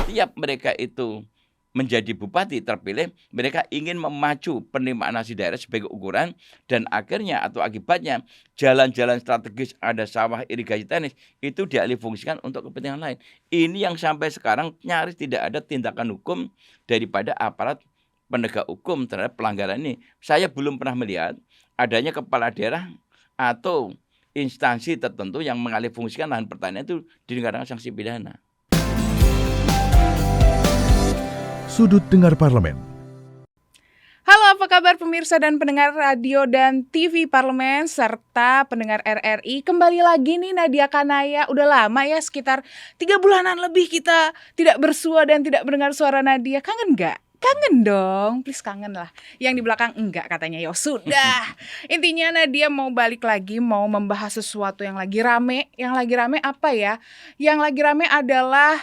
setiap mereka itu menjadi bupati terpilih, mereka ingin memacu penerimaan nasi daerah sebagai ukuran, dan akhirnya atau akibatnya jalan-jalan strategis, ada sawah, irigasi teknis, itu dialihfungsikan untuk kepentingan lain. Ini yang sampai sekarang nyaris tidak ada tindakan hukum daripada aparat penegak hukum terhadap pelanggaran ini. Saya belum pernah melihat adanya kepala daerah atau instansi tertentu yang mengalihfungsikan lahan pertanian itu dikenakan sanksi pidana. Sudut Dengar Parlemen. Halo, apa kabar pemirsa dan pendengar radio dan TV Parlemen serta pendengar RRI. Kembali lagi nih Nadia Kanaya. Udah lama ya, sekitar 3 bulanan lebih kita tidak bersua dan tidak mendengar suara Nadia. Kangen gak? Kangen dong, please kangen lah. Yang di belakang enggak katanya, ya sudah. Intinya Nadia mau balik lagi, mau membahas sesuatu yang lagi rame. Yang lagi rame apa ya? Yang lagi rame adalah,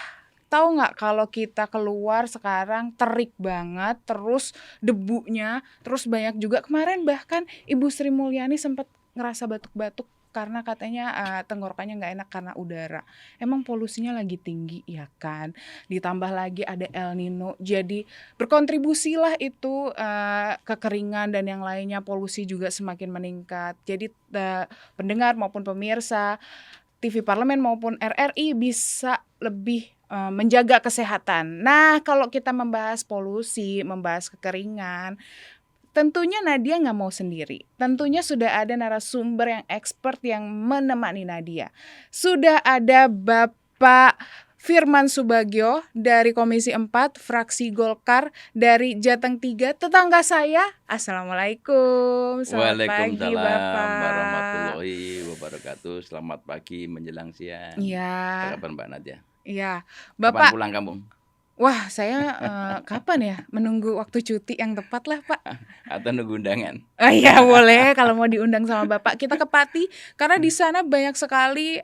tahu nggak kalau kita keluar sekarang terik banget, terus debunya, terus banyak juga. Kemarin bahkan Ibu Sri Mulyani sempat ngerasa batuk-batuk karena katanya tenggorokannya nggak enak karena udara. Emang polusinya lagi tinggi ya kan. Ditambah lagi ada El Nino, jadi berkontribusilah itu kekeringan dan yang lainnya, polusi juga semakin meningkat. Jadi pendengar maupun pemirsa TV Parlemen maupun RRI bisa lebih menjaga kesehatan. Nah, kalau kita membahas polusi, membahas kekeringan, tentunya Nadia nggak mau sendiri. Tentunya sudah ada narasumber yang expert yang menemani Nadia. Sudah ada Bapak Firman Subagio dari Komisi 4, fraksi Golkar dari Jateng 3, tetangga saya. Assalamualaikum, selamat pagi Bapak. Waalaikumsalam warahmatullahi wabarakatuh. Selamat pagi menjelang siang. Iya. Apa kabar Mbak Nadia? Iya, Kapan Bapak. pulang kamu? Wah, saya kapan ya? Menunggu waktu cuti yang tepat lah, Pak. Atau nunggu undangan? Oh iya, boleh kalau mau diundang sama Bapak. Kita ke Pati karena di sana banyak sekali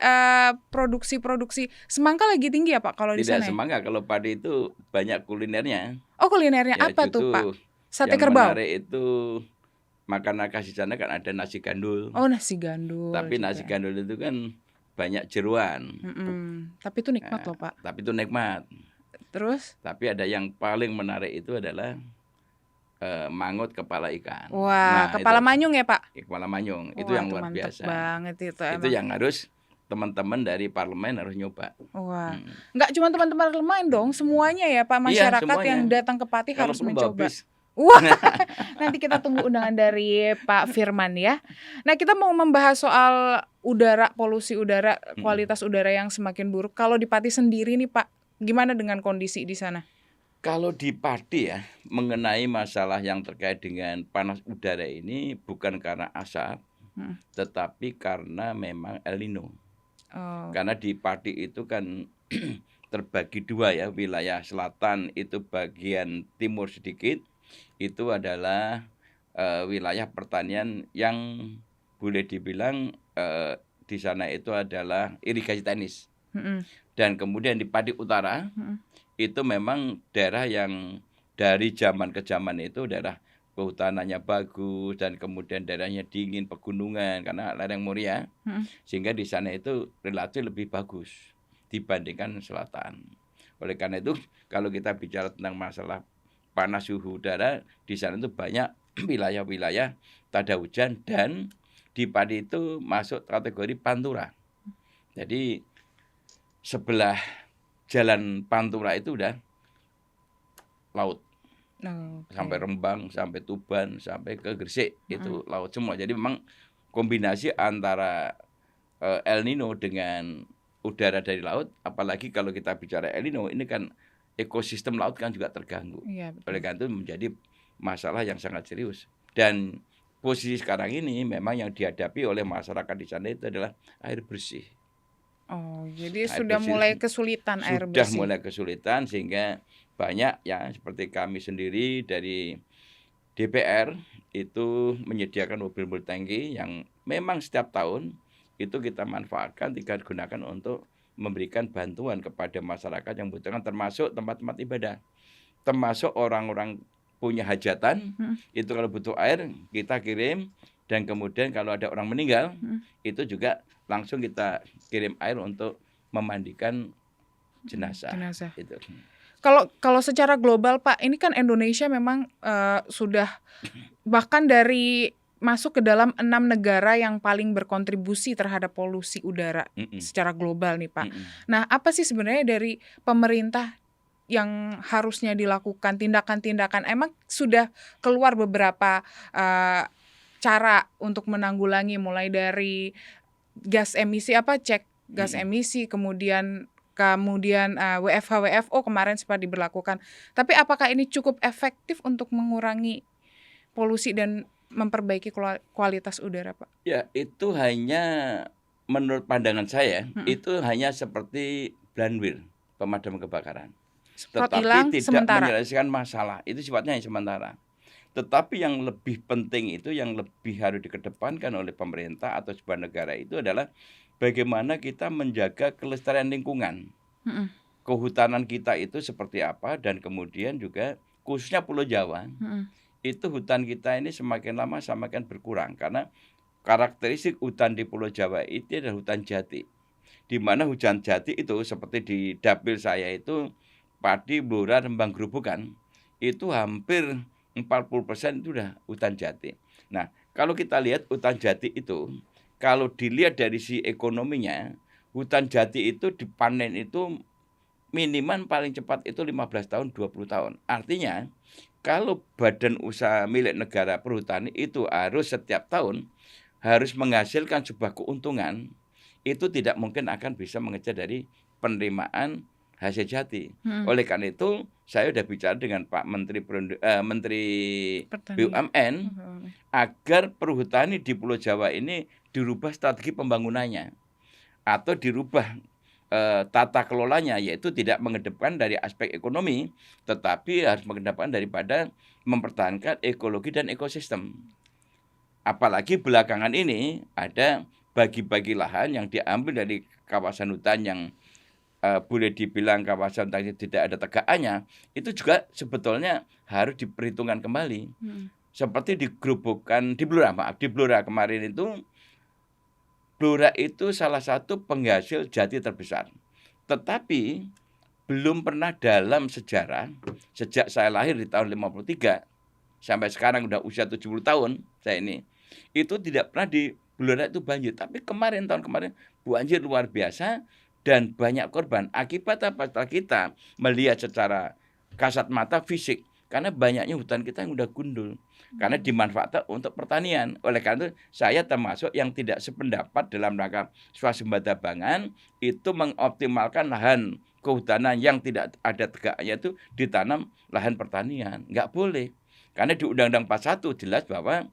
produksi-produksi. Semangka lagi tinggi ya, Pak, kalau di sana? Tidak semangka, kalau Pati itu banyak kulinernya. Oh, kulinernya Ya, apa tuh, Pak? Sate yang kerbau. menarik itu makanan khas di sana kan ada nasi gandul. Oh, nasi gandul. Tapi juga. nasi gandul itu kan banyak jeruan. Tapi itu nikmat loh, Pak. Tapi itu nikmat. Terus? Tapi ada yang paling menarik itu adalah mangut kepala ikan. Wah, kepala manyung ya, Pak? Kepala manyung. Wah, itu yang luar biasa. Banget itu emang. Itu yang harus teman-teman dari parlemen harus nyoba. Wah, nggak cuma teman-teman parlemen dong, semuanya ya Pak, masyarakat yang datang ke Pati harus mencoba. Wah, nanti kita tunggu undangan dari Pak Firman ya. Nah, kita mau membahas soal udara, polusi udara, kualitas udara yang semakin buruk. Kalau di Pati sendiri nih Pak, gimana dengan kondisi di sana? Kalau di Pati ya, mengenai masalah yang terkait dengan panas udara ini bukan karena asap, tetapi karena memang El Nino. Karena di Pati itu kan terbagi dua ya, wilayah selatan itu bagian timur sedikit, itu adalah wilayah pertanian yang boleh dibilang di sana itu adalah irigasi teknis. Dan kemudian di Pati Utara itu memang daerah yang dari zaman ke zaman itu daerah kehutanannya bagus dan kemudian daerahnya dingin, pegunungan karena lereng Muria, sehingga di sana itu relatif lebih bagus dibandingkan selatan. Oleh karena itu kalau kita bicara tentang masalah panas suhu udara, di sana itu banyak wilayah-wilayah tak ada hujan, dan di Pati itu masuk kategori Pantura. Jadi sebelah jalan Pantura itu udah laut. Sampai Rembang, sampai Tuban, sampai ke Gresik, itu laut semua. Jadi memang kombinasi antara El Nino dengan udara dari laut, apalagi kalau kita bicara El Nino, ini kan ekosistem laut kan juga terganggu. Iya, oleh karena itu menjadi masalah yang sangat serius. Dan posisi sekarang ini memang yang dihadapi oleh masyarakat di sana itu adalah air bersih. Oh, jadi sudah mulai kesulitan air bersih. Sudah mulai kesulitan, sehingga banyak ya seperti kami sendiri dari DPR itu menyediakan mobil tangki yang memang setiap tahun itu kita manfaatkan, kita gunakan untuk memberikan bantuan kepada masyarakat yang membutuhkan, termasuk tempat-tempat ibadah, termasuk orang-orang punya hajatan, itu kalau butuh air kita kirim, dan kemudian kalau ada orang meninggal itu juga langsung kita kirim air untuk memandikan jenazah. Itu. Kalau secara global Pak, ini kan Indonesia memang sudah bahkan dari masuk ke dalam 6 negara yang paling berkontribusi terhadap polusi udara secara global nih Pak. Nah, apa sih sebenarnya dari pemerintah yang harusnya dilakukan tindakan-tindakan? Emang sudah keluar beberapa cara untuk menanggulangi, mulai dari gas emisi cek gas emisi, kemudian WFH-WFO kemarin sempat diberlakukan. Tapi apakah ini cukup efektif untuk mengurangi polusi dan memperbaiki kualitas udara, Pak? Ya, itu hanya menurut pandangan saya, itu hanya seperti Blanwil, pemadam kebakaran. Tetapi tidak menyelesaikan masalah. Itu sifatnya yang sementara. Tetapi yang lebih penting itu, yang lebih harus dikedepankan oleh pemerintah atau sebuah negara itu adalah bagaimana kita menjaga kelestarian lingkungan. Kehutanan kita itu seperti apa, dan kemudian juga khususnya Pulau Jawa, itu hutan kita ini semakin lama semakin berkurang. Karena karakteristik hutan di Pulau Jawa itu adalah hutan jati. Di mana hutan jati itu seperti di dapil saya itu, padi, blora, rembang gerobokan, itu hampir 40% itu udah hutan jati. Nah, kalau kita lihat hutan jati itu, kalau dilihat dari si ekonominya, hutan jati itu dipanen itu minimal paling cepat itu 15 tahun, 20 tahun. Artinya, kalau badan usaha milik negara perhutani itu harus setiap tahun harus menghasilkan sebuah keuntungan, itu tidak mungkin akan bisa mengejar dari penerimaan hasil jati. Oleh karena itu, saya sudah bicara dengan Pak Menteri BUMN agar perhutani di Pulau Jawa ini dirubah strategi pembangunannya atau dirubah tata kelolanya, yaitu tidak mengedepankan dari aspek ekonomi, tetapi harus mengedepankan daripada mempertahankan ekologi dan ekosistem. Apalagi belakangan ini ada bagi-bagi lahan yang diambil dari kawasan hutan yang boleh dibilang kawasan hutan tidak ada tegakannya, itu juga sebetulnya harus diperhitungkan kembali. Seperti di Blora kemarin itu, blora itu salah satu penghasil jati terbesar. Tetapi belum pernah dalam sejarah, sejak saya lahir di tahun 53 sampai sekarang udah usia 70 tahun saya ini, itu tidak pernah di blora itu banjir. Tapi tahun kemarin banjir luar biasa dan banyak korban. Akibat apa? Setelah kita melihat secara kasat mata fisik, karena banyaknya hutan kita yang udah gundul, karena dimanfaatkan untuk pertanian. Oleh karena itu, saya termasuk yang tidak sependapat dalam rangka swasembada pangan itu mengoptimalkan lahan kehutanan yang tidak ada tegaknya itu ditanam lahan pertanian. Nggak boleh. Karena di Undang-Undang 41 jelas bahwa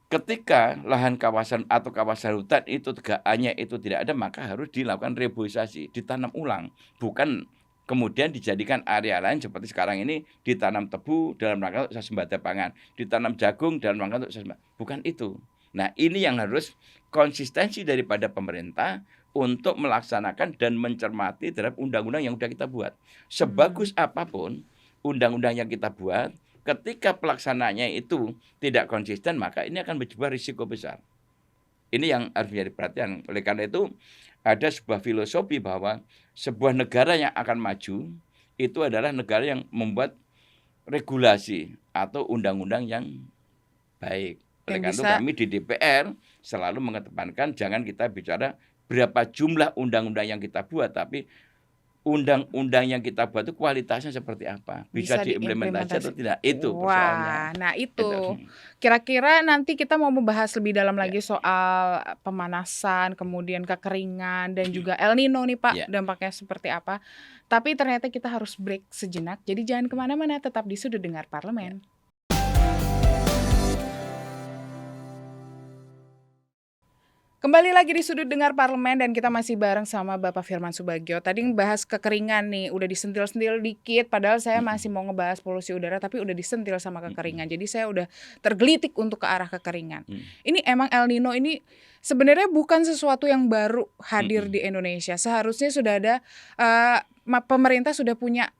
ketika lahan kawasan atau kawasan hutan itu tegakannya itu tidak ada, maka harus dilakukan reboisasi, ditanam ulang, bukan kemudian dijadikan area lain seperti sekarang ini ditanam tebu dalam rangka untuk swasembada pangan, ditanam jagung dalam rangka untuk swasembada. Bukan itu. Nah, ini yang harus konsistensi daripada pemerintah untuk melaksanakan dan mencermati terhadap undang-undang yang sudah kita buat. Sebagus apapun undang-undang yang kita buat, ketika pelaksananya itu tidak konsisten, maka ini akan berjubah risiko besar. Ini yang harus menjadi perhatian. Oleh karena itu, ada sebuah filosofi bahwa sebuah negara yang akan maju itu adalah negara yang membuat regulasi atau undang-undang yang baik. Oleh karena itu kami di DPR selalu mengedepankan jangan kita bicara berapa jumlah undang-undang yang kita buat, tapi undang-undang yang kita buat itu kualitasnya seperti apa, bisa diimplementasi atau tidak, itu persoalannya. Nah itu kira-kira nanti kita mau membahas lebih dalam lagi soal pemanasan, kemudian kekeringan dan juga El Nino nih Pak, dampaknya seperti apa. Tapi ternyata kita harus break sejenak, jadi jangan kemana-mana, tetap di Sudut Dengar Parlemen. Kembali lagi di Sudut Dengar Parlemen dan kita masih bareng sama Bapak Firman Subagio. Tadi ngebahas kekeringan nih, udah disentil-sentil dikit, padahal saya masih mau ngebahas polusi udara tapi udah disentil sama kekeringan. Jadi saya udah tergelitik untuk ke arah kekeringan. Ini emang El Nino ini sebenarnya bukan sesuatu yang baru hadir di Indonesia. Seharusnya sudah ada, pemerintah sudah punya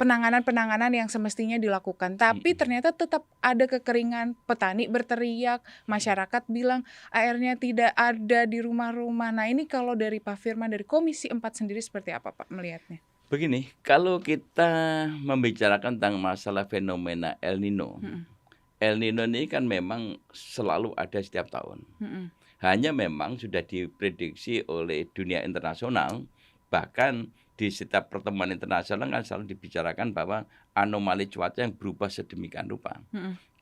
penanganan-penanganan yang semestinya dilakukan. Tapi ternyata tetap ada kekeringan, petani berteriak, masyarakat bilang airnya tidak ada di rumah-rumah. Nah ini kalau dari Pak Firman, dari Komisi 4 sendiri seperti apa Pak melihatnya? Begini, kalau kita membicarakan tentang masalah fenomena El Nino, El Nino ini kan memang selalu ada setiap tahun. Hanya memang sudah diprediksi oleh dunia internasional, bahkan di setiap pertemuan internasional kan selalu dibicarakan bahwa anomali cuaca yang berubah sedemikian rupa.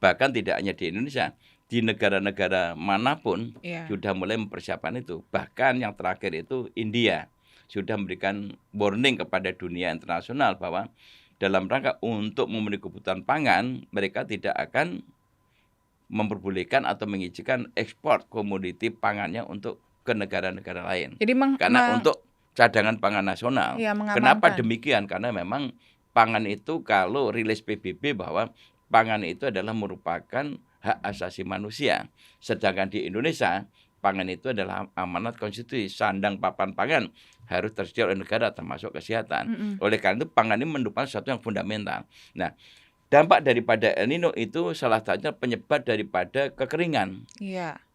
Bahkan tidak hanya di Indonesia, di negara-negara manapun sudah mulai mempersiapkan itu. Bahkan yang terakhir itu India sudah memberikan warning kepada dunia internasional bahwa dalam rangka untuk memenuhi kebutuhan pangan, mereka tidak akan memperbolehkan atau mengizinkan ekspor komoditi pangannya untuk ke negara-negara lain. Jadi karena untuk cadangan pangan nasional. Kenapa demikian? Karena memang pangan itu kalau rilis PBB bahwa pangan itu adalah merupakan hak asasi manusia. Sedangkan di Indonesia, pangan itu adalah amanat konstitusi, sandang papan pangan harus tersedia oleh negara termasuk kesehatan. Oleh karena itu pangan ini merupakan sesuatu yang fundamental. Nah, dampak daripada El Nino itu salah satunya penyebab daripada kekeringan.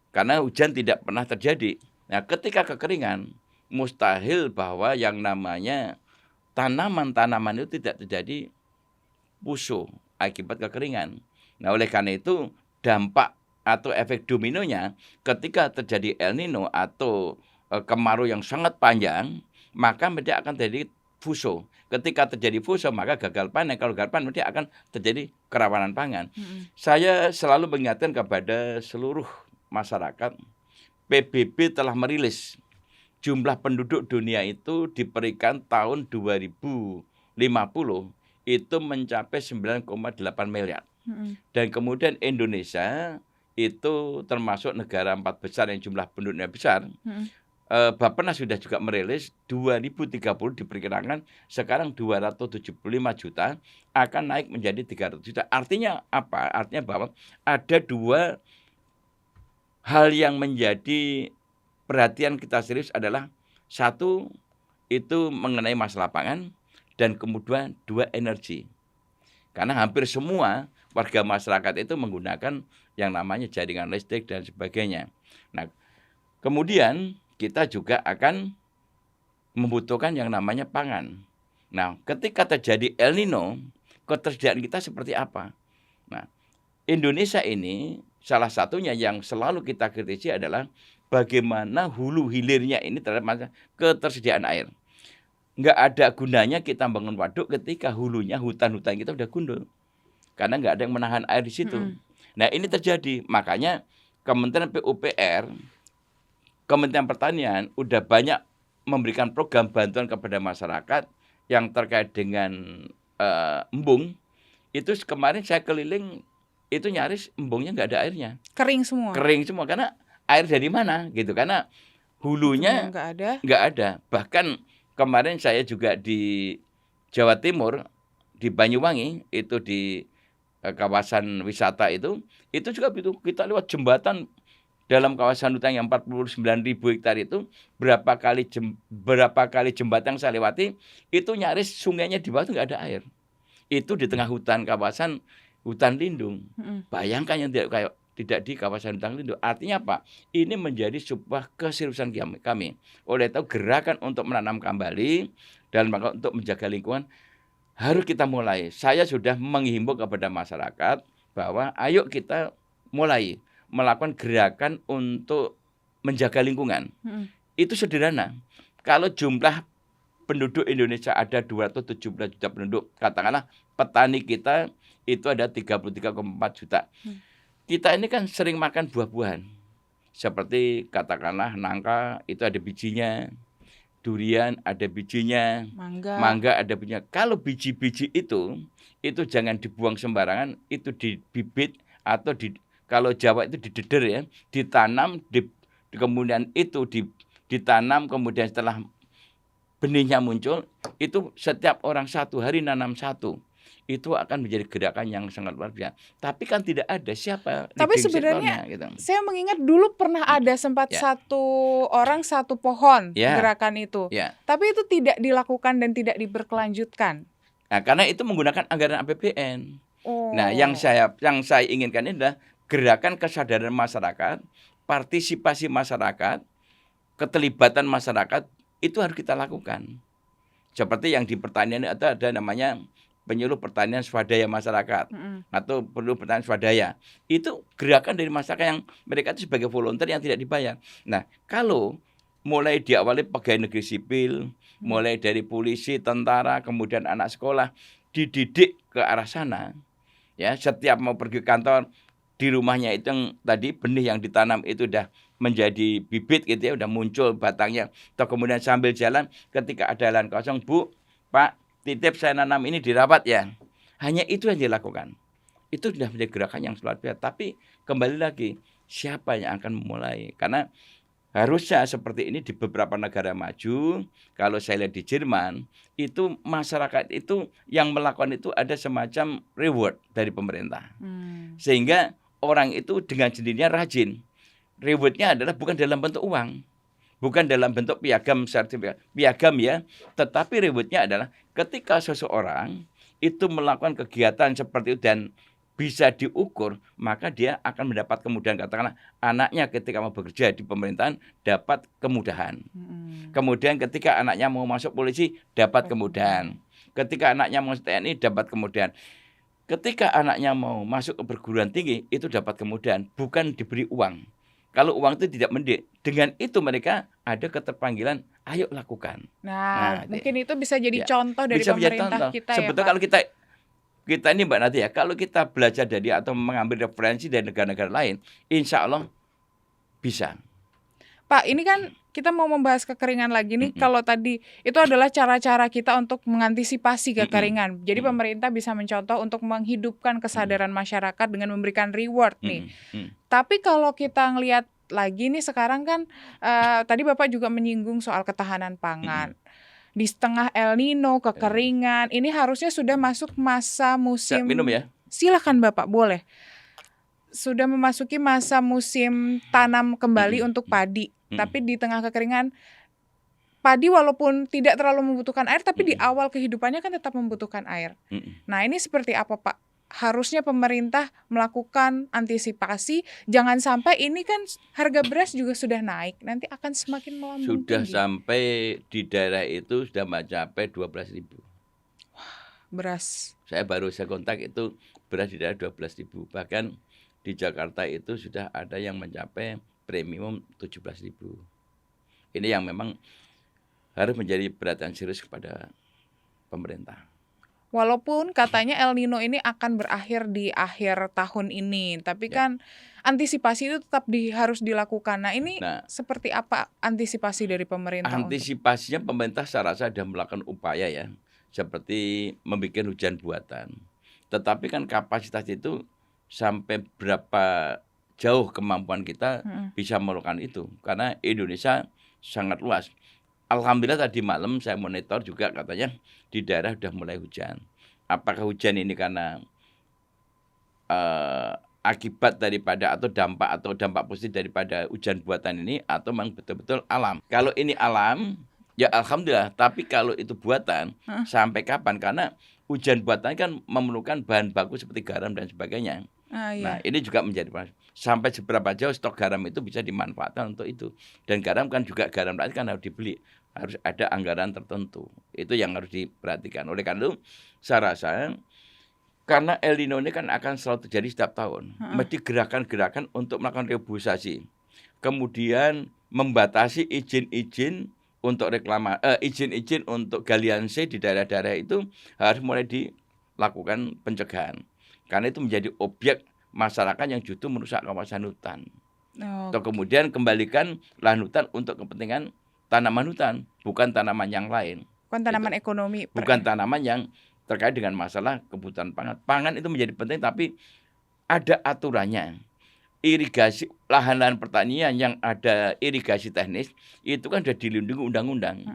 Karena hujan tidak pernah terjadi. Nah, ketika kekeringan, mustahil bahwa yang namanya tanaman-tanaman itu tidak terjadi pusuh akibat kekeringan. Nah, oleh karena itu dampak atau efek dominonya ketika terjadi El Nino atau kemarau yang sangat panjang, maka mereka akan terjadi fuso. Ketika terjadi fuso, maka gagal panen. Kalau gagal panen, mereka akan terjadi kerawanan pangan. Saya selalu mengingatkan kepada seluruh masyarakat, PBB telah merilis jumlah penduduk dunia itu diberikan tahun 2050 itu mencapai 9,8 miliar. Dan kemudian Indonesia itu termasuk negara 4 besar yang jumlah penduduknya besar. Bappenas sudah juga merilis 2030 diperkirakan sekarang 275 juta akan naik menjadi 300 juta. Artinya apa? Artinya bahwa ada dua hal yang menjadi perhatian kita serius adalah satu itu mengenai masalah pangan dan kemudian dua energi. Karena hampir semua warga masyarakat itu menggunakan yang namanya jaringan listrik dan sebagainya. Nah, kemudian kita juga akan membutuhkan yang namanya pangan. Nah, ketika terjadi El Nino, ketersediaan kita seperti apa? Nah, Indonesia ini salah satunya yang selalu kita kritisi adalah bagaimana hulu hilirnya ini terhadap ketersediaan air. Nggak ada gunanya kita bangun waduk ketika hulunya hutan-hutan kita udah gundul. Karena nggak ada yang menahan air di situ. Nah ini terjadi. Makanya Kementerian PUPR, Kementerian Pertanian udah banyak memberikan program bantuan kepada masyarakat yang terkait dengan embung. Itu kemarin saya keliling, itu nyaris embungnya nggak ada airnya. Kering semua. Kering semua karena air dari mana gitu, karena hulunya nggak ada. Bahkan kemarin saya juga di Jawa Timur, di Banyuwangi, itu di kawasan wisata itu juga begitu. Kita lewat jembatan dalam kawasan hutan yang 49.000 hektar itu, berapa kali jembatan yang saya lewati, itu nyaris sungainya di bawah itu nggak ada air. Itu di tengah hutan, kawasan hutan lindung. Bayangkan yang tidak di kawasan hutan lindung. Artinya apa? Ini menjadi sebuah keseriusan kami. Oleh itu gerakan untuk menanam kembali dan untuk menjaga lingkungan harus kita mulai. Saya sudah menghimbau kepada masyarakat bahwa ayo kita mulai melakukan gerakan untuk menjaga lingkungan. Itu sederhana. Kalau jumlah penduduk Indonesia ada 217 juta penduduk, katakanlah petani kita itu ada 33,4 juta. Kita ini kan sering makan buah-buahan. Seperti katakanlah nangka itu ada bijinya, durian ada bijinya, mangga ada bijinya. Kalau biji-biji itu jangan dibuang sembarangan, itu dibibit atau kalau Jawa itu dideder ya, ditanam, kemudian itu ditanam, kemudian setelah benihnya muncul, itu setiap orang 1 hari nanam 1. Itu akan menjadi gerakan yang sangat luar biasa. Tapi kan tidak ada siapa. Tapi sebenarnya gitu. Saya mengingat dulu pernah ada sempat 1 orang 1 pohon gerakan itu. Tapi itu tidak dilakukan dan tidak diberkelanjutkan. Nah, karena itu menggunakan anggaran APBN. Nah, Oh. yang saya inginkan ini adalah gerakan kesadaran masyarakat, partisipasi masyarakat, keterlibatan masyarakat itu harus kita lakukan. Seperti yang di pertanian itu ada namanya penyuluh pertanian swadaya masyarakat atau penyuluh pertanian swadaya. Itu gerakan dari masyarakat yang mereka itu sebagai volunteer yang tidak dibayar. Nah, kalau mulai diawali pegawai negeri sipil, mulai dari polisi, tentara, kemudian anak sekolah dididik ke arah sana, ya setiap mau pergi kantor di rumahnya itu yang tadi benih yang ditanam itu udah menjadi bibit gitu ya, udah muncul batangnya. Atau kemudian sambil jalan ketika ada lahan kosong, Bu, Pak, titip saya nanam ini dirawat ya. Hanya itu yang dilakukan. Itu sudah menjadi gerakan yang luar biasa. Tapi kembali lagi, siapa yang akan memulai? Karena harusnya seperti ini di beberapa negara maju. Kalau saya lihat di Jerman, itu masyarakat itu yang melakukan itu ada semacam reward dari pemerintah. Sehingga orang itu dengan sendirinya rajin. Rewardnya adalah bukan dalam bentuk uang, bukan dalam bentuk piagam sertifikat, piagam ya, tetapi rewardnya adalah ketika seseorang itu melakukan kegiatan seperti itu dan bisa diukur, maka dia akan mendapat kemudahan. Katakanlah anaknya ketika mau bekerja di pemerintahan dapat kemudahan. Kemudian ketika anaknya mau masuk polisi dapat kemudahan. Ketika anaknya mau TNI dapat kemudahan. Ketika anaknya mau masuk ke perguruan tinggi itu dapat kemudahan, bukan diberi uang. Kalau uang itu tidak mendik, dengan itu mereka ada keterpanggilan, ayo lakukan. Nah mungkin itu bisa jadi ya, contoh dari bisa pemerintah contoh. kita Sebetulnya ya Pak. kalau kita ini Mbak Nadia, kalau kita belajar dari atau mengambil referensi dari negara-negara lain, insya Allah bisa. Pak, ini kan kita mau membahas kekeringan lagi nih. Kalau tadi itu adalah cara-cara kita untuk mengantisipasi kekeringan. Jadi pemerintah bisa mencontoh untuk menghidupkan kesadaran masyarakat dengan memberikan reward nih. Tapi kalau kita ngelihat lagi nih sekarang kan tadi Bapak juga menyinggung soal ketahanan pangan. Di setengah El Nino, kekeringan, ini harusnya sudah masuk masa musim. Minum ya. Silakan Bapak, boleh. Sudah memasuki masa musim tanam kembali untuk padi. Tapi di tengah kekeringan, padi walaupun tidak terlalu membutuhkan air, tapi di awal kehidupannya kan tetap membutuhkan air. Nah ini seperti apa Pak? Harusnya pemerintah melakukan antisipasi, jangan sampai ini kan harga beras juga sudah naik, nanti akan semakin melambung Sudah tinggi. sampai di daerah itu sudah mencapai 12.000. Beras. Saya kontak itu beras di daerah 12.000. Bahkan di Jakarta itu sudah ada yang mencapai premium 17.000. Ini yang memang harus menjadi perhatian serius kepada pemerintah. Walaupun katanya El Nino ini akan berakhir di akhir tahun ini, tapi kan antisipasi itu tetap harus dilakukan. Nah ini seperti apa antisipasi dari pemerintah? Antisipasinya pemerintah saya rasa sudah melakukan upaya ya, seperti membuat hujan buatan. Tetapi kan kapasitas itu sampai berapa jauh kemampuan kita bisa melakukan itu. Karena Indonesia sangat luas. Alhamdulillah tadi malam saya monitor juga katanya di daerah sudah mulai hujan. Apakah hujan ini karena akibat daripada atau dampak positif daripada hujan buatan ini atau memang betul-betul alam. Kalau ini alam ya alhamdulillah, tapi kalau itu buatan sampai kapan? Karena hujan buatan kan memerlukan bahan baku seperti garam dan sebagainya. Nah ini juga menjadi sampai seberapa jauh stok garam itu bisa dimanfaatkan untuk itu. Dan garam kan juga garam rakyat kan harus dibeli, harus ada anggaran tertentu. Itu yang harus diperhatikan. Oleh karena itu saya rasa karena El Nino ini kan akan selalu terjadi setiap tahun. Mesti gerakan-gerakan untuk melakukan reboisasi. Kemudian membatasi izin-izin untuk izin-izin untuk galian C di daerah-daerah itu harus mulai dilakukan pencegahan. Karena itu menjadi objek masyarakat yang justru merusak kawasan hutan. Atau kemudian kembalikan lahan hutan untuk kepentingan tanaman hutan, bukan tanaman yang lain. Bukan tanaman ekonomi. Bukan tanaman yang terkait dengan masalah kebutuhan pangan. Pangan itu menjadi penting, tapi ada aturannya. Irigasi lahan-lahan pertanian yang ada irigasi teknis itu kan sudah dilindungi undang-undang.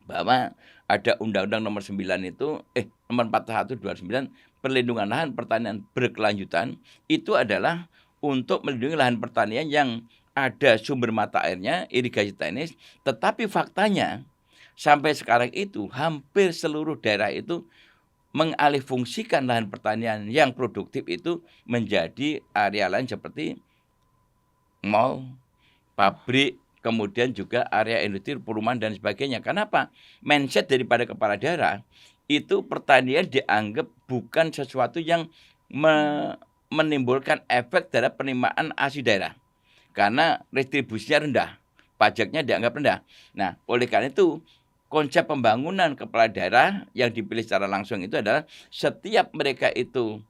Bahwa ada Undang-Undang nomor 9 itu nomor 41/29 perlindungan lahan pertanian berkelanjutan itu adalah untuk melindungi lahan pertanian yang ada sumber mata airnya, irigasi teknis, tetapi faktanya sampai sekarang itu hampir seluruh daerah itu mengalihfungsikan lahan pertanian yang produktif itu menjadi area lain seperti mall, pabrik, kemudian juga area industri, perumahan dan sebagainya. Kenapa? Mindset daripada kepala daerah itu pertanian dianggap bukan sesuatu yang menimbulkan efek terhadap penerimaan asli daerah. Karena retribusinya rendah, pajaknya dianggap rendah. Nah, oleh karena itu konsep pembangunan kepala daerah yang dipilih secara langsung itu adalah setiap mereka itu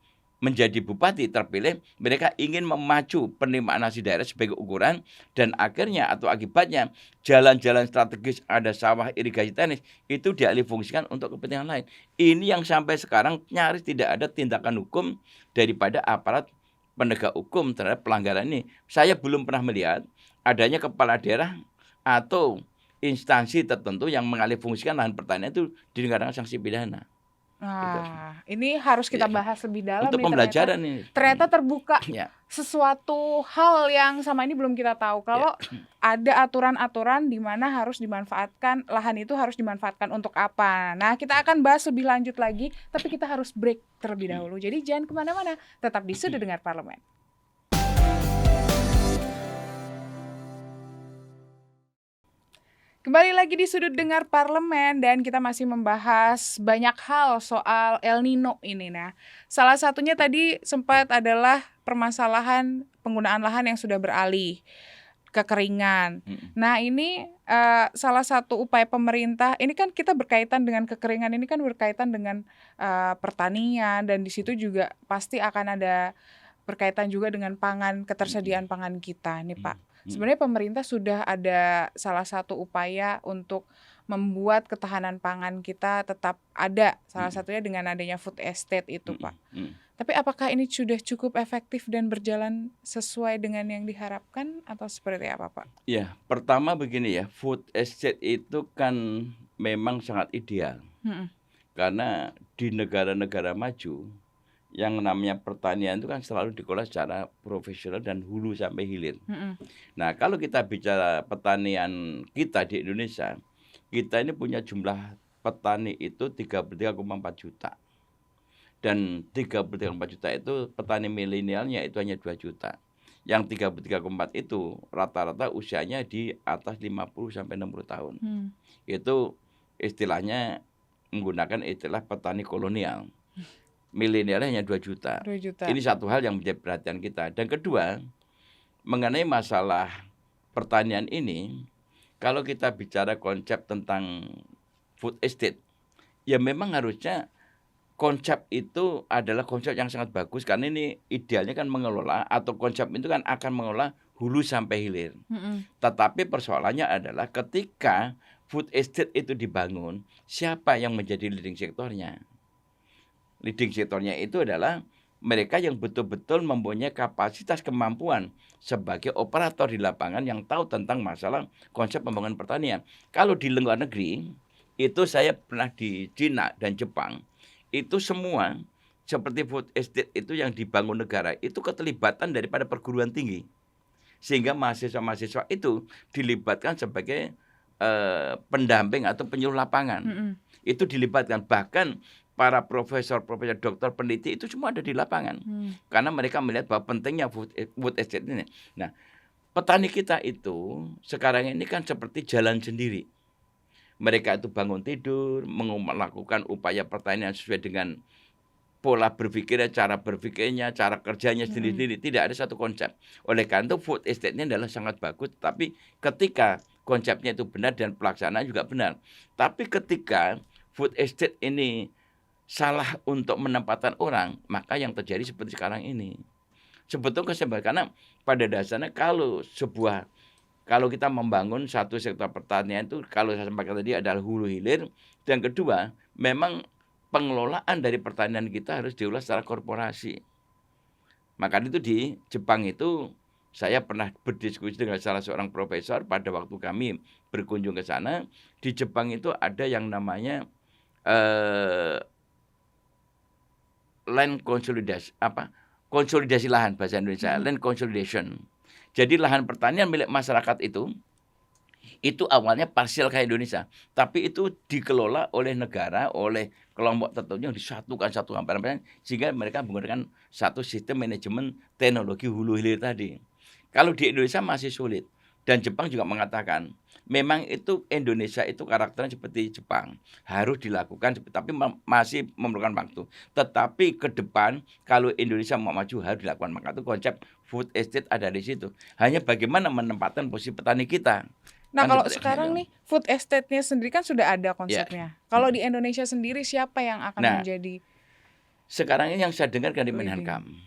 menjadi bupati terpilih, mereka ingin memacu penerimaan asli daerah sebagai ukuran, dan akhirnya atau akibatnya jalan-jalan strategis, ada sawah, irigasi teknis, itu dialihfungsikan untuk kepentingan lain. Ini yang sampai sekarang nyaris tidak ada tindakan hukum daripada aparat penegak hukum terhadap pelanggaran ini. Saya belum pernah melihat adanya kepala daerah atau instansi tertentu yang mengalihfungsikan lahan pertanian itu dikenakan sanksi pidana. Nah, ini harus kita bahas lebih dalam untuk nih, pembelajaran ternyata terbuka sesuatu hal yang sama ini belum kita tahu. Kalau ada aturan-aturan di mana harus dimanfaatkan, lahan itu harus dimanfaatkan untuk apa. Nah, kita akan bahas lebih lanjut lagi, tapi kita harus break terlebih dahulu. Jadi jangan kemana-mana, tetap di Sudut Dengar Parlemen. Kembali lagi di Sudut Dengar Parlemen, dan kita masih membahas banyak hal soal El Nino ini. Nah, salah satunya tadi sempat adalah permasalahan penggunaan lahan yang sudah beralih, kekeringan. Nah, ini salah satu upaya pemerintah. Ini kan kita berkaitan dengan kekeringan, ini kan berkaitan dengan pertanian, dan di situ juga pasti akan ada berkaitan juga dengan pangan, ketersediaan pangan kita nih Pak. Sebenarnya pemerintah sudah ada salah satu upaya untuk membuat ketahanan pangan kita tetap ada, salah satunya dengan adanya food estate itu Pak. Tapi apakah ini sudah cukup efektif dan berjalan sesuai dengan yang diharapkan atau seperti apa Pak? Ya, pertama begini ya, food estate itu kan memang sangat ideal. Karena di negara-negara maju yang namanya pertanian itu kan selalu dikelola secara profesional dan hulu sampai hilir. Nah, kalau kita bicara pertanian kita di Indonesia, kita ini punya jumlah petani itu 33,4 juta. Dan 33,4 juta itu petani milenialnya itu hanya 2 juta. Yang 33,4 itu rata-rata usianya di atas 50 sampai 60 tahun. Itu istilahnya menggunakan istilah petani kolonial. Milenialnya hanya 2 juta. 2 juta. Ini satu hal yang menjadi perhatian kita. Dan kedua, mengenai masalah pertanian ini, kalau kita bicara konsep tentang food estate, ya memang harusnya konsep itu adalah konsep yang sangat bagus, karena ini idealnya kan mengelola, atau konsep itu kan akan mengelola hulu sampai hilir. Tetapi persoalannya adalah ketika food estate itu dibangun, siapa yang menjadi leading sektornya? Leading sektornya itu adalah mereka yang betul-betul mempunyai kapasitas kemampuan sebagai operator di lapangan yang tahu tentang masalah konsep pembangunan pertanian. Kalau di luar negeri, itu saya pernah di Cina dan Jepang, itu semua seperti food estate itu yang dibangun negara, itu keterlibatan daripada perguruan tinggi. Sehingga mahasiswa-mahasiswa itu dilibatkan sebagai pendamping atau penyuluh lapangan. Itu dilibatkan, bahkan para profesor, dokter, peneliti itu semua ada di lapangan. Karena mereka melihat bahwa pentingnya food estate ini. Nah, petani kita itu sekarang ini kan seperti jalan sendiri. Mereka itu bangun tidur, melakukan upaya pertanian sesuai dengan pola berpikirnya, cara berpikirnya, cara kerjanya sendiri-sendiri. Tidak ada satu konsep. Oleh karena itu food estate ini adalah sangat bagus. Tapi ketika konsepnya itu benar dan pelaksanaan juga benar. Tapi ketika food estate ini salah untuk menempatkan orang, maka yang terjadi seperti sekarang ini. Sebetulnya karena pada dasarnya kalau kita membangun satu sektor pertanian itu, kalau saya sampaikan tadi adalah hulu hilir. Dan kedua, memang pengelolaan dari pertanian kita harus diolah secara korporasi. Maka itu di Jepang itu saya pernah berdiskusi dengan salah seorang profesor pada waktu kami berkunjung ke sana. Di Jepang itu ada yang namanya land consolidasi, konsolidasi lahan bahasa Indonesia, land consolidation. Jadi lahan pertanian milik masyarakat itu Itu awalnya parsial kayak Indonesia, tapi itu dikelola oleh negara, oleh kelompok tertentu yang disatukan satu hamparan, sehingga mereka menggunakan satu sistem manajemen teknologi hulu hilir tadi. Kalau di Indonesia masih sulit, dan Jepang juga mengatakan memang itu Indonesia itu karakternya seperti Jepang, harus dilakukan, tapi masih memerlukan waktu. Tetapi ke depan kalau Indonesia mau maju harus dilakukan, maka itu konsep food estate ada di situ. Hanya bagaimana menempatkan posisi petani kita. Nah, kalau sekarang nih food estate-nya sendiri kan sudah ada konsepnya. Kalau di Indonesia sendiri siapa yang akan menjadi? Sekarang ini yang saya dengar dari Menhankam.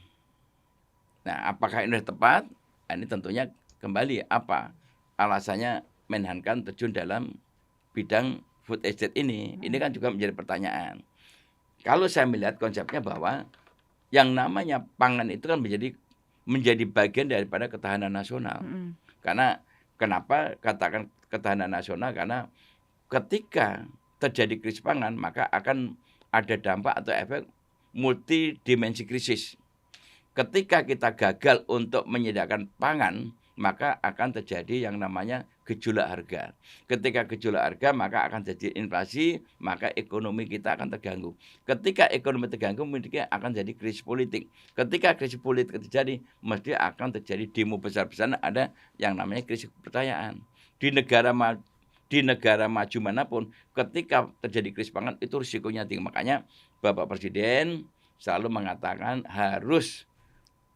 Nah, apakah ini tepat? Ini tentunya kembali apa alasannya Menhankam terjun dalam bidang food estate ini. Ini kan juga menjadi pertanyaan. Kalau saya melihat konsepnya bahwa yang namanya pangan itu kan menjadi bagian daripada ketahanan nasional. Karena kenapa katakan ketahanan nasional? Karena ketika terjadi krisis pangan, maka akan ada dampak atau efek multidimensi krisis. Ketika kita gagal untuk menyediakan pangan, maka akan terjadi yang namanya gejolak harga. Ketika gejolak harga, maka akan terjadi inflasi, maka ekonomi kita akan terganggu. Ketika ekonomi terganggu, mungkin akan jadi krisis politik. Ketika krisis politik terjadi, mesti akan terjadi demo besar-besaran, ada yang namanya krisis kepercayaan. Di negara maju manapun, ketika terjadi krisis pangan, itu risikonya tinggi. Makanya Bapak Presiden selalu mengatakan harus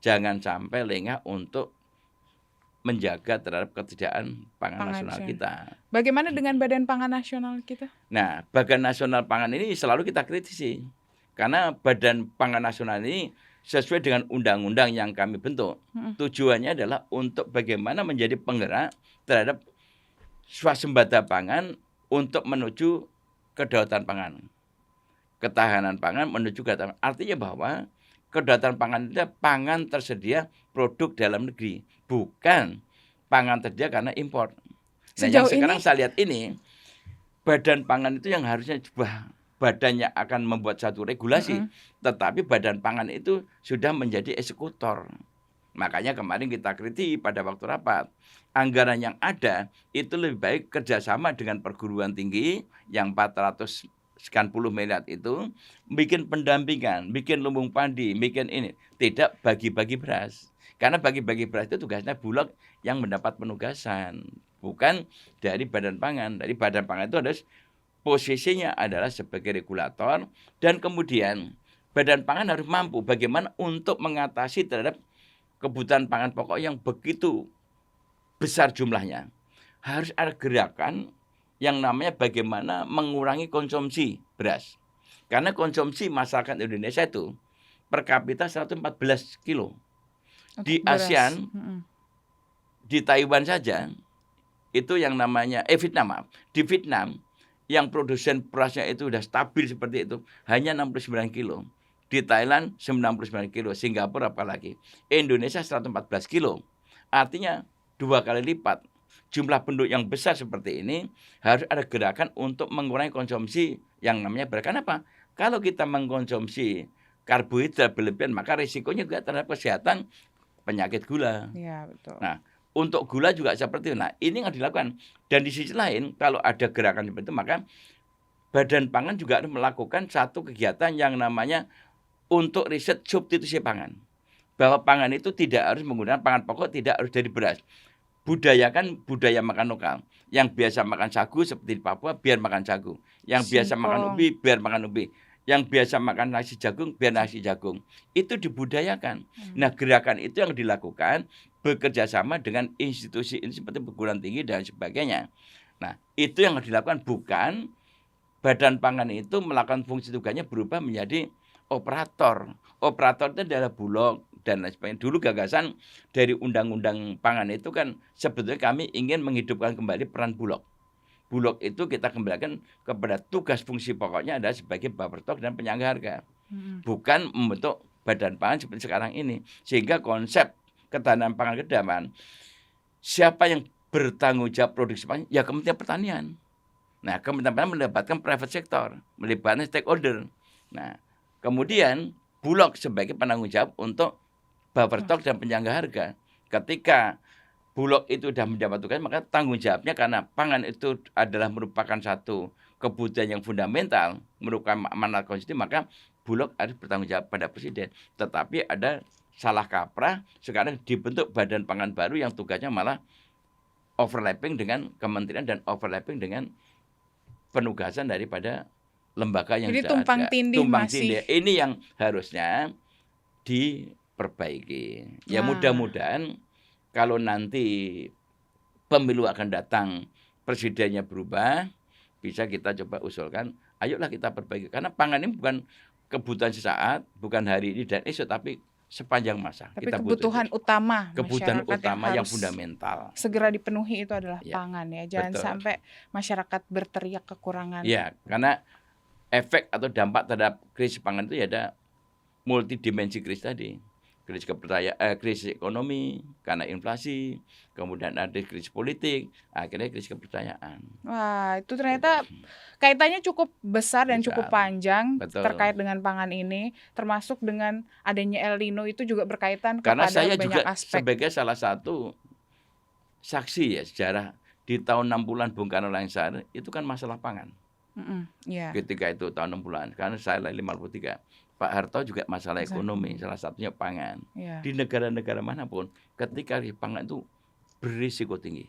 jangan sampai lengah untuk menjaga terhadap ketersediaan pangan nasional kita. Bagaimana dengan Badan Pangan Nasional kita? Nah, Badan Nasional Pangan ini selalu kita kritisi. Karena Badan Pangan Nasional ini sesuai dengan undang-undang yang kami bentuk. Tujuannya adalah untuk bagaimana menjadi penggerak terhadap swasembada pangan untuk menuju kedaulatan pangan. Ketahanan pangan menuju kedaulatan. Artinya bahwa kedaulatan pangan itu pangan tersedia produk dalam negeri, bukan pangan tersedia karena impor. Nah, yang sekarang saya lihat ini, Badan Pangan itu yang harusnya badannya akan membuat satu regulasi, tetapi Badan Pangan itu sudah menjadi eksekutor. Makanya kemarin kita kritik pada waktu rapat, anggaran yang ada itu lebih baik kerjasama dengan perguruan tinggi yang 400 sekian puluh miliar itu, bikin pendampingan, bikin lumbung padi, bikin ini. Tidak bagi-bagi beras. Karena bagi-bagi beras itu tugasnya Bulog yang mendapat penugasan. Bukan dari Badan Pangan. Dari Badan Pangan itu ada posisinya adalah sebagai regulator. Dan kemudian Badan Pangan harus mampu bagaimana untuk mengatasi terhadap kebutuhan pangan pokok yang begitu besar jumlahnya. Harus ada gerakan yang namanya bagaimana mengurangi konsumsi beras. Karena konsumsi masyarakat Indonesia itu per kapita 114 kilo. Di ASEAN, di Taiwan saja, itu yang namanya, Vietnam, di Vietnam, yang produsen berasnya itu sudah stabil seperti itu, hanya 69 kilo. Di Thailand 99 kilo, Singapura apalagi. Indonesia 114 kilo. Artinya 2 kali lipat. Jumlah penduduk yang besar seperti ini harus ada gerakan untuk mengurangi konsumsi yang namanya beras. Kenapa? Kalau kita mengkonsumsi karbohidrat berlebihan, maka risikonya juga terhadap kesehatan penyakit gula. Ya, betul. Nah, untuk gula juga seperti itu. Nah, ini yang dilakukan. Dan di sisi lain, kalau ada gerakan seperti itu, maka Badan Pangan juga harus melakukan satu kegiatan yang namanya untuk riset substitusi pangan. Bahwa pangan itu tidak harus menggunakan pangan pokok, tidak harus dari beras. Budayakan budaya makan lokal. Yang biasa makan sagu seperti di Papua, biar makan sagu. Yang biasa makan ubi, biar makan ubi. Yang biasa makan nasi jagung, biar nasi jagung. Itu dibudayakan. Nah, gerakan itu yang dilakukan bekerja sama dengan institusi ini seperti perguruan tinggi dan sebagainya. Nah, itu yang dilakukan, bukan Badan Pangan itu melakukan fungsi tugasnya berubah menjadi operator. Operator itu adalah Bulog dan lain sebagainya. Dulu gagasan dari Undang-Undang Pangan itu kan sebetulnya kami ingin menghidupkan kembali peran Bulog. Bulog itu kita kembalikan kepada tugas fungsi pokoknya adalah sebagai Bapperstok dan penyangga harga. Bukan membentuk Badan Pangan seperti sekarang ini. Sehingga konsep ketahanan pangan ke depan, siapa yang bertanggung jawab produksi pangan? Ya Kementerian Pertanian. Nah, Kementerian Pertanian mendapatkan private sector, melibatkan stakeholder. Nah, kemudian Bulog sebagai penanggung jawab untuk Bapperstok dan penyangga harga. Ketika Bulog itu sudah mendapat tugas, maka tanggung jawabnya karena pangan itu adalah merupakan satu kebutuhan yang fundamental, merupakan amanat konstitusi, maka Bulog harus bertanggung jawab pada presiden. Tetapi ada salah kaprah, sekarang dibentuk badan pangan baru yang tugasnya malah overlapping dengan kementerian dan overlapping dengan penugasan daripada lembaga yang jadi tumpang tindih masih. Ini yang harusnya diperbaiki. Ya mudah-mudahan kalau nanti pemilu akan datang, presidennya berubah, bisa kita coba usulkan, ayolah kita perbaiki. Karena pangan ini bukan kebutuhan sesaat, bukan hari ini dan esok, tapi sepanjang masa. Tapi kita kebutuhan utama, kebutuhan utama yang fundamental. Segera dipenuhi itu adalah pangan ya. Jangan sampai masyarakat berteriak kekurangan. Ya, karena efek atau dampak terhadap krisis pangan itu ya ada multidimensi krisis tadi. Krisis kepercayaan, krisis ekonomi karena inflasi, kemudian ada krisis politik, akhirnya krisis kepercayaan. Wah, itu ternyata kaitannya cukup besar dan cukup panjang. Betul. Terkait dengan pangan ini, termasuk dengan adanya El Nino itu juga berkaitan karena kepada saya banyak juga aspek. Sebagai salah satu saksi ya sejarah di tahun 60-an Bung Karno Lengser itu kan masalah pangan. Ketika itu tahun 60-an, karena saya 53. Pak Harto juga masalah ekonomi, salah satunya pangan. Di negara-negara manapun, ketika pangan itu berisiko tinggi,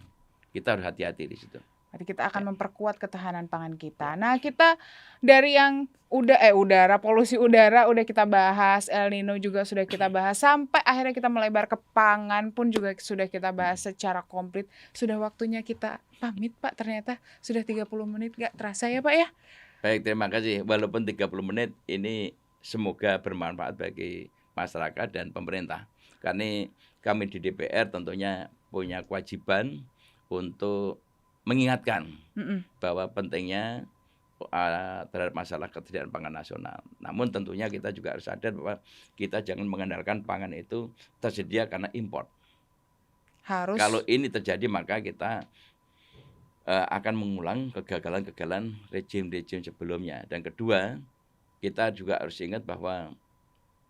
kita harus hati-hati di situ. Jadi kita akan memperkuat ketahanan pangan kita. Nah, kita dari yang udara, polusi udara udah kita bahas, El Nino juga sudah kita bahas, sampai akhirnya kita melebar ke pangan pun juga sudah kita bahas secara komplit. Sudah waktunya kita pamit, Pak. Ternyata sudah 30 menit, gak terasa ya, Pak ya? Baik, terima kasih. Walaupun 30 menit ini semoga bermanfaat bagi masyarakat dan pemerintah. Karena kami di DPR tentunya punya kewajiban untuk mengingatkan bahwa pentingnya terhadap masalah ketersediaan pangan nasional. Namun tentunya kita juga harus sadar bahwa kita jangan mengandalkan pangan itu tersedia karena impor. Kalau ini terjadi maka kita akan mengulang kegagalan-kegagalan rejim-rejim sebelumnya. Dan kedua, kita juga harus ingat bahwa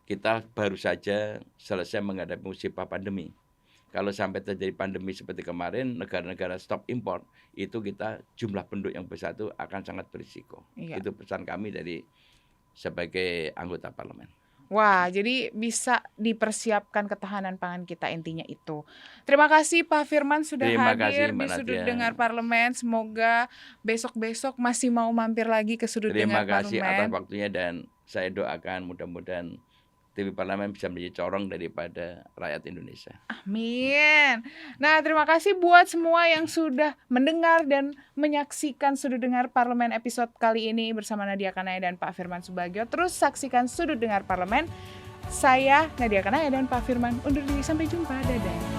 kita baru saja selesai menghadapi musibah pandemi. Kalau sampai terjadi pandemi seperti kemarin, negara-negara stop impor, itu kita jumlah penduduk yang besar itu akan sangat berisiko. Itu pesan kami dari sebagai anggota parlemen. Wah, jadi bisa dipersiapkan ketahanan pangan kita, intinya itu. Terima kasih Pak Firman sudah hadir di Sudut Dengar Parlemen. Semoga besok-besok masih mau mampir lagi ke Sudut Dengar Parlemen. Terima kasih atas waktunya dan saya doakan mudah-mudahan TV Parlemen bisa menjadi corong daripada rakyat Indonesia. Amin. Nah, terima kasih buat semua yang sudah mendengar dan menyaksikan Sudut Dengar Parlemen episode kali ini bersama Nadia Kanaya dan Pak Firman Subagio. Terus saksikan Sudut Dengar Parlemen. Saya Nadia Kanaya dan Pak Firman undur diri, sampai jumpa. Dadah.